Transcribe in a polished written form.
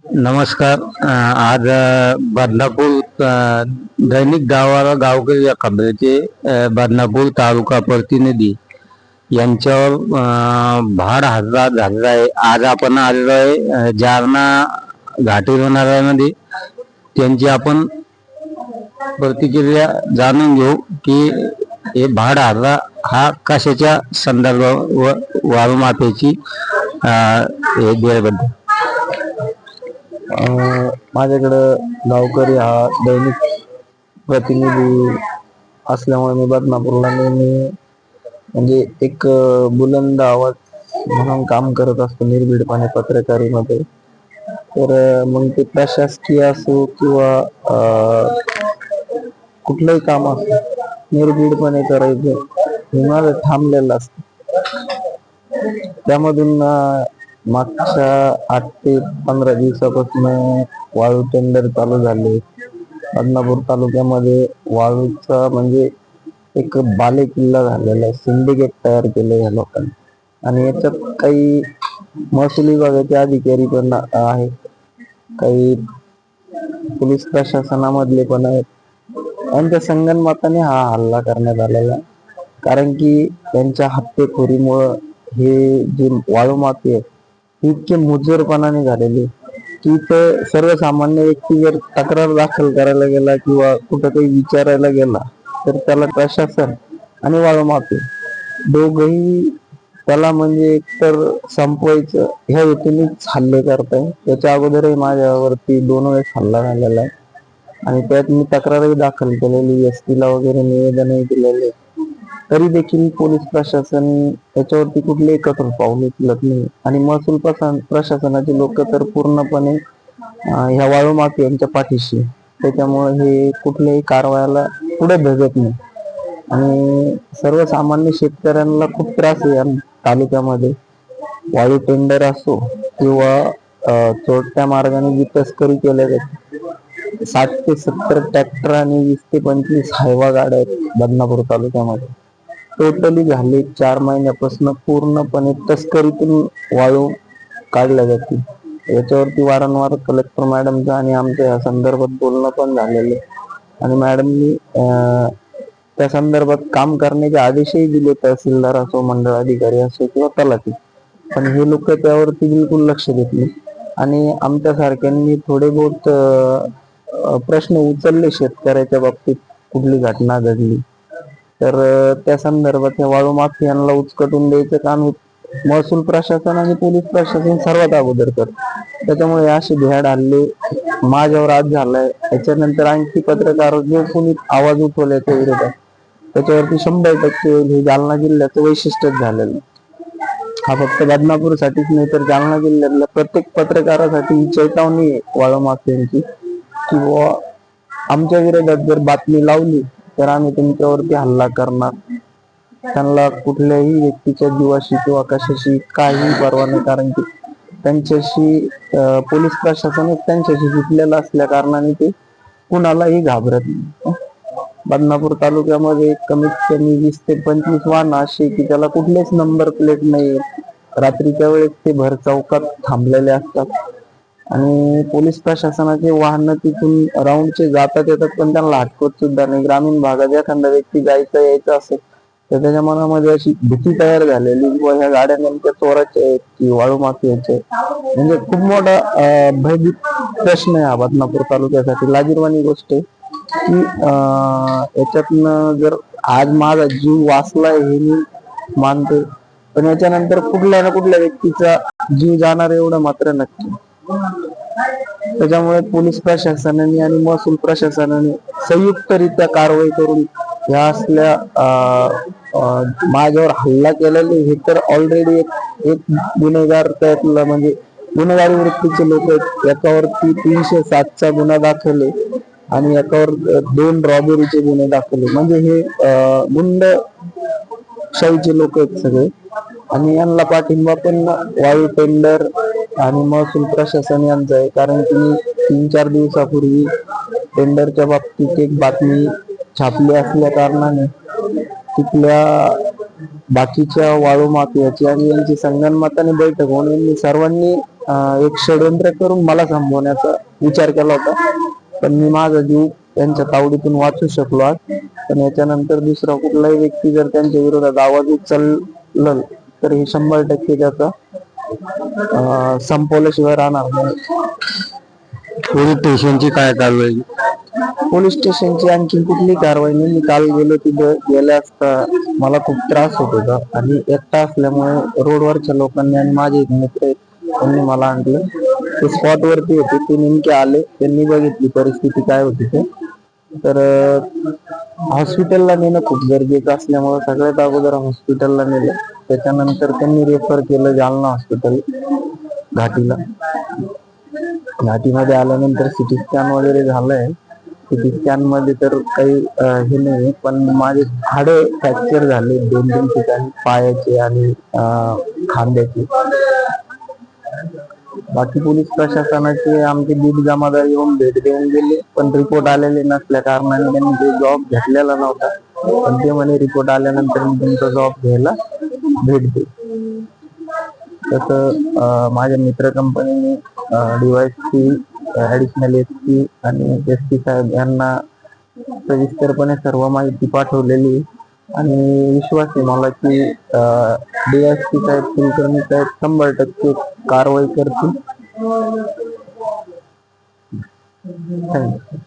नमस्कार. आज बदनापूर दैनिक गावाला गावकरी या खबरेचे बदनापूर तालुका प्रतिनिधी यांच्यावर भाड हल्ला झालेला आहे. आज आपण आलेलो आहे जालना घाटी रुग्णालयामध्ये. त्यांची आपण प्रतिक्रिया जाणून घेऊ की हे भाड हल्ला हा कशाच्या संदर्भावर वाळूमाफीची हे दिल्याबद्दल. माझ्याकडं गावकरी हा दैनिक प्रतिनिधी असल्यामुळे मी बदनापूरला नेहमी म्हणजे एक बुलंद आवाज म्हणून काम करत असतो निर्भीडपणे पत्रकारितेमध्ये. तर मग ते प्रशासकीय असो किंवा कुठलंही काम असो निर्भीडपणे करायचं हे माझं थांबलेलं असतं. त्यामधून मागच्या 8 ते 15 दिवसापासून वाळू टेंडर चालू झाले. बदनापूर तालुक्यामध्ये वाळूचा म्हणजे एक बालेकिल्ला झालेला आहे. सिंडिकेट तयार केलं या लोकांनी आणि याच्यात काही महसूल विभागाचे अधिकारी पण आहेत, काही पोलीस प्रशासनामधले पण आहेत. यांच्या संगनमताने हा हल्ला करण्यात आलेला, कारण की त्यांच्या हत्येखोरीमुळं हे जे वाळू माफी आहे इतके मुजोरपणाने झालेले की ते सर्वसामान्य व्यक्ती जर तक्रार दाखल करायला गेला किंवा कुठं काही विचारायला गेला तर त्याला प्रशासन आणि वाळू माफी दोघही त्याला म्हणजे एकतर संपवायचं ह्या हेतूनेच हल्ले करताय. त्याच्या अगोदरही माझ्यावरती 2 वेळेस हल्ला झालेला आहे आणि त्यात मी तक्रारही दाखल केलेली, एसपीला वगैरे निवेदनही दिलेले. तरी देखील पोलीस प्रशासन याच्यावरती कुठलेही कठोर पाऊल उचलत नाही आणि महसूल प्रशासनाचे लोक तर पूर्णपणे ह्या वाळू माफी यांच्या पाठीशी. त्याच्यामुळे हे कुठल्याही कारवायाला पुढे बघत नाही आणि सर्वसामान्य शेतकऱ्यांना खूप त्रास आहे या तालुक्यामध्ये. वाळू टेंडर असो किंवा चोरट्या मार्गाने जी तस्करी केल्या जाते. 60 ते 70 ट्रॅक्टर आणि 20 ते 25 हायवा गाड्या आहेत बदनापूर तालुक्यामध्ये. टोटली झाले 4 महिन्यापासून पूर्णपणे तस्करीतून वाळू काढल्या जाते. याच्यावरती वारंवार कलेक्टर मॅडमचं आणि आमच्या या संदर्भात बोलणं पण झालेलं आणि मॅडमनी त्या संदर्भात काम करण्याचे आदेशही दिले, तहसीलदार असो, मंडळ अधिकारी असो किंवा तलाठी. पण हे लोक त्यावरती बिलकुल लक्ष देत नाही आणि आमच्या सारख्यांनी थोडे बहुत प्रश्न उचलले शेतकऱ्याच्या बाबतीत. कुठली घटना घडली तर त्या संदर्भात या वाळू माफियांना उचकटून द्यायचं काम महसूल प्रशासन आणि पोलीस प्रशासन सर्वात अगोदर करत. त्याच्यामुळे असे भ्याड हल्ले माझ्यावर आज झालाय. त्याच्यानंतर आणखी पत्रकार जो कोणी आवाज उठवल्याच्या विरोधात त्याच्यावरती 100% हे जालना जिल्ह्याचं वैशिष्ट्यच झालेलं. हा फक्त बदनापूर साठीच नाही तर जालना जिल्ह्यातल्या प्रत्येक पत्रकारासाठी ही चेतावणी आहे वाळू माफियांची, किंवा आमच्या विरोधात जर बातमी लावली तर आम्ही तुमच्यावरती हल्ला करणार. त्यांना कुठल्याही व्यक्तीच्या जीवाशी किंवा कशाशी काही पर्वा नाही, कारण की त्यांच्याशी पोलीस प्रशासन त्यांच्याशी जुटलेलं असल्या कारणाने ते कुणालाही घाबरत नाही. बदनापूर तालुक्यामध्ये कमीत कमी 20 ते 25 वाहन असे की त्याला कुठलेच नंबर प्लेट नाही. रात्रीच्या वेळेस ते भर चौकात थांबलेले असतात आणि पोलीस प्रशासनाचे वाहन तिथून राऊंडचे जातात येतात, पण त्यांना हटकत सुद्धा नाही. ग्रामीण भागात एखादा व्यक्ती जायचं यायचं असेल तर त्याच्या मनामध्ये अशी भीती तयार झालेली व ह्या गाड्या नेमक्या चोराच्या आहेत की वाळू माफियाच्या आहेत. म्हणजे खूप मोठा भयभीत प्रश्न आहे हा बदनापूर तालुक्यासाठी. लाजिरवाणी गोष्ट आहे की याच्यातनं जर आज माझा जीव वाचलाय हे मी मानतो, पण याच्यानंतर कुठल्या ना कुठल्या व्यक्तीचा जीव जाणार एवढं मात्र नक्की. त्याच्यामुळे पोलीस प्रशासनाने आणि महसूल प्रशासनाने संयुक्तरित्या कारवाई करून ह्या असल्या माझ्यावर हल्ला केलेले हे तर ऑलरेडी एक गुन्हेगार त्यातला म्हणजे गुन्हेगारी वृत्तीचे लोक आहेत. याच्यावरती 307चा गुन्हा दाखल आहे आणि याच्यावर 2 रॉबरीचे गुन्हे दाखल आहे. म्हणजे हे गुंड शाहीचे लोक आहेत सगळे आणि यांना पाठिंबा पण वाळू टेंडर आणि महसूल प्रशासन यांचं आहे. कारण की मी 3-4 दिवसापूर्वी टेंडरच्या बाबतीत एक बातमी छापली असल्या कारणाने तिथल्या बाकीच्या वाळू माफियाची आणि यांची संगनमताने बैठक होऊन यांनी सर्वांनी एक षडयंत्र करून मला संपवण्याचा विचार केला होता, पण मी माझा जीव त्यांच्या तावडीतून वाचू शकलो आज. पण याच्यानंतर दुसरा कुठलाही व्यक्ती जर त्यांच्या विरोधात आवाज उचलल तर हे 100% त्याचा संपवल्याशिवाय राहणार नाही. पोलीस स्टेशनची काय कारवाई? पोलीस स्टेशनची आणखी कुठली कारवाई नाही. मी काल गेलो, तिथं गेल्या असता मला खूप त्रास होत होता आणि एकटा असल्यामुळे रोडवरच्या लोकांनी आणि माझे एक मित्र आहेत, त्यांनी मला आणलं. ते स्पॉट वरती होते, ते नेमके आले, त्यांनी बघितली परिस्थिती काय होती ते. तर हॉस्पिटलला नेणं खूप गरजेचं असल्यामुळे सगळ्यात अगोदर हॉस्पिटलला नेलं. त्याच्यानंतर त्यांनी रेफर केलं जालना हॉस्पिटल घाटीला. घाटीमध्ये आल्यानंतर सिटी स्कॅन वगैरे झालंय. सिटी स्कॅन मध्ये तर काही हे नाही, पण माझे हाडे फ्रॅक्चर झाले 2-3 ठिकाणी, पायाचे आणि खांद्याचे. बाकी पोलीस प्रशासनाचे आमचे दीड जमादार येऊन भेट देऊन गेले, पण रिपोर्ट आलेले नसल्या कारणाने त्यांनी ते जॉब घेतलेला नव्हता. पण ते म्हणे रिपोर्ट आल्यानंतर मी तुमचा जॉब घ्यायला भेट दे. तसं माझ्या मित्र कंपनीने DYSP, ऍडिशनल SP आणि SP साहेब यांना सविस्तरपणे सर्व माहिती पाठवलेली आणि विश्वास आहे मला की DSP साहेब, कुलकर्णी साहेब 100% कारवाई करतील. थँक्यू.